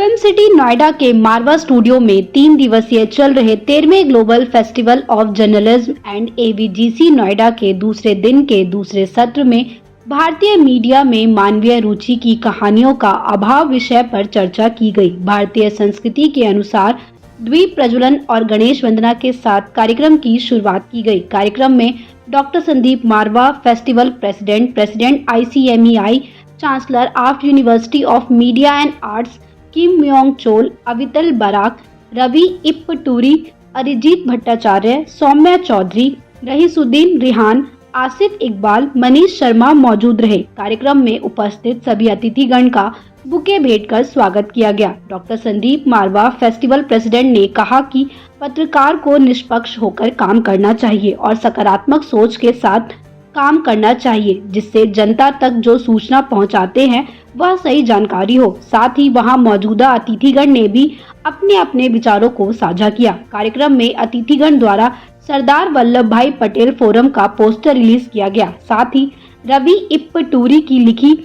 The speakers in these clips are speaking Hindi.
फिल्म सिटी नोएडा के मारवा स्टूडियो में 3 दिवसीय चल रहे 13वें global festival of journalism and AVGC Noida के दूसरे दिन के दूसरे सत्र में भारतीय मीडिया में मानवीय रुचि की कहानियों का अभाव विषय पर चर्चा की गई। भारतीय संस्कृति के अनुसार द्वीप प्रज्वलन और गणेश वंदना के साथ कार्यक्रम की शुरुआत की गई। कार्यक्रम में doctor Sandeep Marwah, festival president ICMEI, chancellor AAFT university of media and arts Kim Myong Chol, Avital Barak, Ravi Ipputuri, Arijit Bhattacharya, Saumya Chaudhary, Rahisuddin Rihan, Asif Iqbal, Manish Sharma मौजूद रहे। कार्यक्रम में उपस्थित सभी अतिथिगण का बुके भेंट कर स्वागत किया गया। Doctor Sandeep Marwah, festival president, ने कहा कि पत्रकार को निष्पक्ष होकर काम करना चाहिए और सकारात्मक सोच के साथ काम करना चाहिए, जिससे जनता तक जो सूचना पहुंचाते हैं वह सही जानकारी हो। साथ ही वहां मौजूदा अतिथिगण ने भी अपने अपने विचारों को साझा किया। कार्यक्रम में अतिथिगण द्वारा सरदार वल्लभ भाई पटेल फोरम का पोस्टर रिलीज किया गया। साथ ही रवि इप्पटूरी की लिखी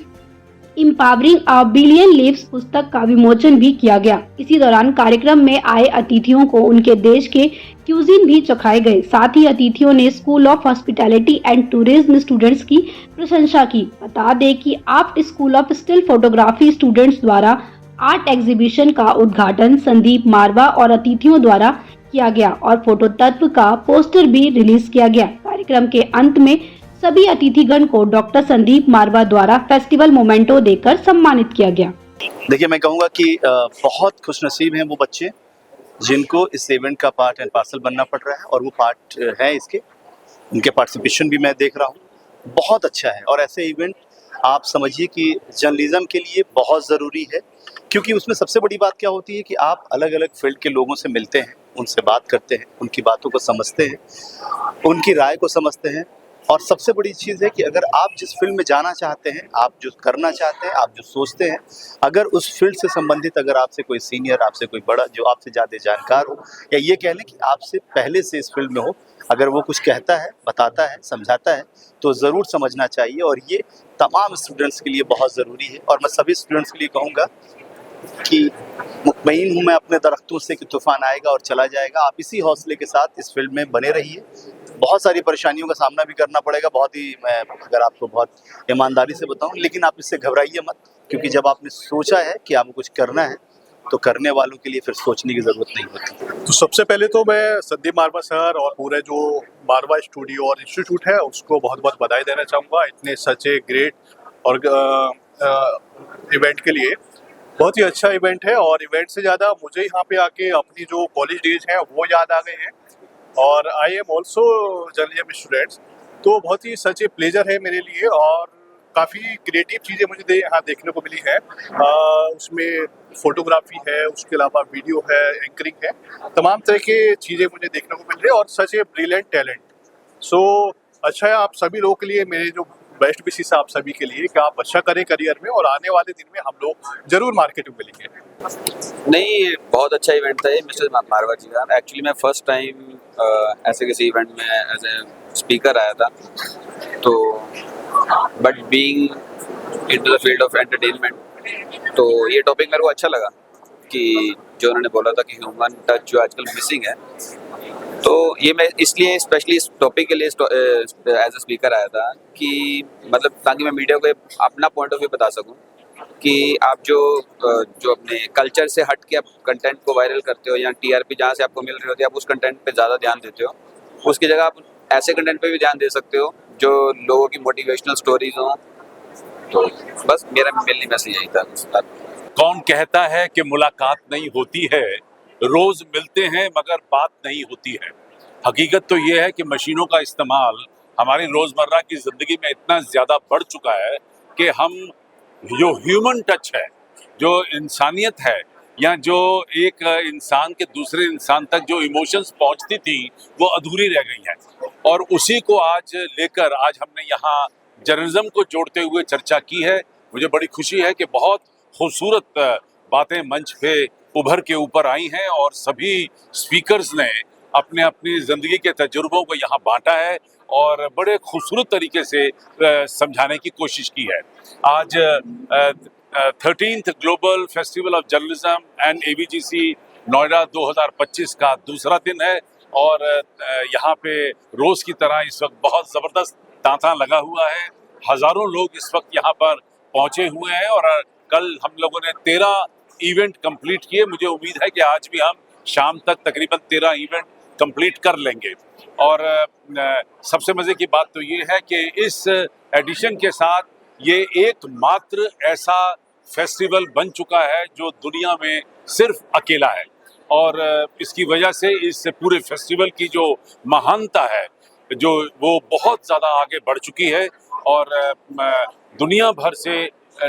एम्पावरिंग अ बिलियन लिव्स पुस्तक का विमोचन भी किया गया। इसी दौरान कार्यक्रम में आए अतिथियों को उनके देश के क्यूजिन भी चखाए गए। साथ ही अतिथियों ने school of hospitality and tourism students की प्रशंसा की। बता दें कि art school of still photography students द्वारा आर्ट एग्जीबिशन का उद्घाटन संदीप मारवा और अतिथियों द्वारा किया गया और फोटो तत्व का पोस्टर भी रिलीज किया गया। कार्यक्रम के अंत में सभी अतिथिगण को डॉक्टर संदीप मारवा द्वारा फेस्टिवल मोमेंटो देकर सम्मानित किया गया। देखिए, मैं कहूँगा कि बहुत खुशनसीब हैं वो बच्चे जिनको इस इवेंट का पार्ट एंड पार्सल बनना पड़ रहा है, और वो पार्ट है इसके। उनके पार्टिसिपेशन भी मैं देख रहा हूँ, बहुत अच्छा है। और ऐसे इवेंट आप समझिए कि जर्नलिज्म के लिए बहुत ज़रूरी है, क्योंकि उसमें सबसे बड़ी बात क्या होती है कि आप अलग अलग फील्ड के लोगों से मिलते हैं, उनसे बात करते हैं, उनकी बातों को समझते हैं, उनकी राय को समझते हैं। और सबसे बड़ी चीज़ है कि अगर आप जिस फील्ड में जाना चाहते हैं, आप जो करना चाहते हैं, आप जो सोचते हैं, अगर उस फील्ड से संबंधित अगर आपसे कोई सीनियर, आपसे कोई बड़ा जो आपसे ज़्यादा जानकार हो, या ये कह लें कि आपसे पहले से इस फील्ड में हो, अगर वो कुछ कहता है, बताता है, समझाता है, तो ज़रूर समझना चाहिए। और ये तमाम स्टूडेंट्स के लिए बहुत ज़रूरी है। और मैं सभी स्टूडेंट्स के लिए कहूँगा कि मुतमईन हूँ मैं अपने दरख्तों से कि तूफ़ान आएगा और चला जाएगा। आप इसी हौसले के साथ इस फील्ड में बने रहिए। बहुत सारी परेशानियों का सामना भी करना पड़ेगा, बहुत ही, मैं अगर आपको बहुत ईमानदारी से बताऊं, लेकिन आप इससे घबराइए मत, क्योंकि जब आपने सोचा है कि आपको कुछ करना है तो करने वालों के लिए फिर सोचने की ज़रूरत नहीं होती। तो सबसे पहले तो मैं संदीप मारवा सर और पूरे जो मारवा स्टूडियो और इंस्टीट्यूट है उसको बहुत बहुत बधाई देना चाहूँगा इतने सच ए ग्रेट और इवेंट के लिए। बहुत ही अच्छा इवेंट है, और इवेंट से ज़्यादा मुझे यहाँ पे आके अपनी जो कॉलेज डेज हैं वो याद आ गए हैं। और I am also journalism students, तो बहुत ही सच ए प्लेजर है मेरे लिए। और काफ़ी क्रिएटिव चीज़ें मुझे यहाँ देखने को मिली है। उसमें फोटोग्राफी है, उसके अलावा वीडियो है, एंकरिंग है, तमाम तरह के चीज़ें मुझे देखने को मिल रही है, और सच ए ब्रिलियंट टैलेंट। सो अच्छा है आप सभी लोगों के लिए, मेरे जो बेस्ट विशेष आप सभी के लिए कि आप अच्छा करें करियर में, और आने वाले दिन में हम लोग जरूर मार्केट में मिलेंगे। नहीं, बहुत अच्छा इवेंट था ये मिस्टर मारवा जी का। एक्चुअली मैं फर्स्ट टाइम ऐसे किसी इवेंट में एज ए स्पीकर आया था, तो but being into the field of entertainment, तो ये टॉपिक मेरे को अच्छा लगा कि जो उन्होंने बोला था कि ह्यूमन टच जो आजकल मिसिंग है, तो ये मैं इसलिए स्पेशली इस टॉपिक के लिए एज ए स्पीकर आया था कि मतलब ताकि मैं मीडिया को अपना पॉइंट ऑफ व्यू बता सकूं कि आप जो अपने कल्चर से हट के आप कंटेंट को वायरल करते हो, या टीआरपी जहाँ से आपको मिल रही होती है आप उस कंटेंट पे ज़्यादा ध्यान देते हो, उसकी जगह आप ऐसे कंटेंट पे भी ध्यान दे सकते हो जो लोगों की मोटिवेशनल स्टोरीज हों। तो बस मेरा मेनली मैसेज यही था। कौन कहता है कि मुलाकात नहीं होती है, रोज मिलते हैं मगर बात नहीं होती है। हकीकत तो ये है कि मशीनों का इस्तेमाल हमारी रोजमर्रा की जिंदगी में इतना ज्यादा बढ़ चुका है कि हम जो ह्यूमन टच है, जो इंसानियत है, या जो एक इंसान के दूसरे इंसान तक जो इमोशंस पहुंचती थी वो अधूरी रह गई हैं। और उसी को आज लेकर आज हमने यहाँ जर्नलिज्म को जोड़ते हुए चर्चा की है। मुझे बड़ी खुशी है कि बहुत खूबसूरत बातें मंच पे उभर के ऊपर आई हैं, और सभी स्पीकर्स ने अपने अपनी ज़िंदगी के तजुर्बों को यहाँ बांटा है और बड़े खूबसूरत तरीके से समझाने की कोशिश की है। आज 13th global festival of journalism and AVGC Noida 2025 का दूसरा दिन है और यहाँ पे रोज की तरह इस वक्त बहुत ज़बरदस्त तांता लगा हुआ है। हज़ारों लोग इस वक्त यहाँ पर पहुँचे हुए हैं और कल हम लोगों ने 13 इवेंट कंप्लीट किए। मुझे उम्मीद है कि आज भी हम शाम तक तकरीबन 13 इवेंट कंप्लीट कर लेंगे। और सबसे मज़े की बात तो ये है कि इस एडिशन के साथ ये एकमात्र ऐसा फेस्टिवल बन चुका है जो दुनिया में सिर्फ अकेला है और इसकी वजह से इस पूरे फेस्टिवल की जो महानता है जो वो बहुत ज़्यादा आगे बढ़ चुकी है और दुनिया भर से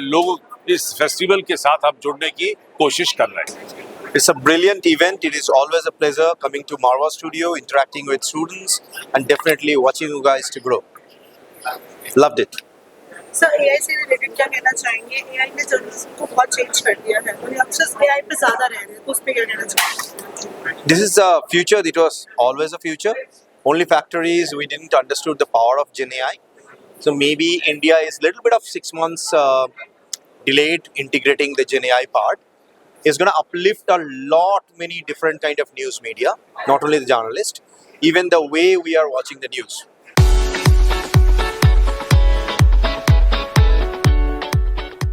लोग इस फेस्टिवल के साथ अब जुड़ने की कोशिश कर रहे हैं। It's a brilliant event. It is always a pleasure coming to Marva Studio, interacting with students, and definitely watching you guys to grow. Loved it. Sir AI से रिलेटेड क्या कहना चाहेंगे? एआई ने जर्नलिज्म को बहुत चेंज कर दिया है और यंगस्टर्स एआई पे ज़्यादा रह रहे हैं, तो उस पर क्या कहना चाहेंगे? This is a future. It was always a future. Only factor is we didn't understood the power of Gen AI. So maybe India is little bit of 6 months delayed integrating the Gen AI part. It's going to uplift a lot many different kind of news media, not only the journalist, even the way we are watching the news.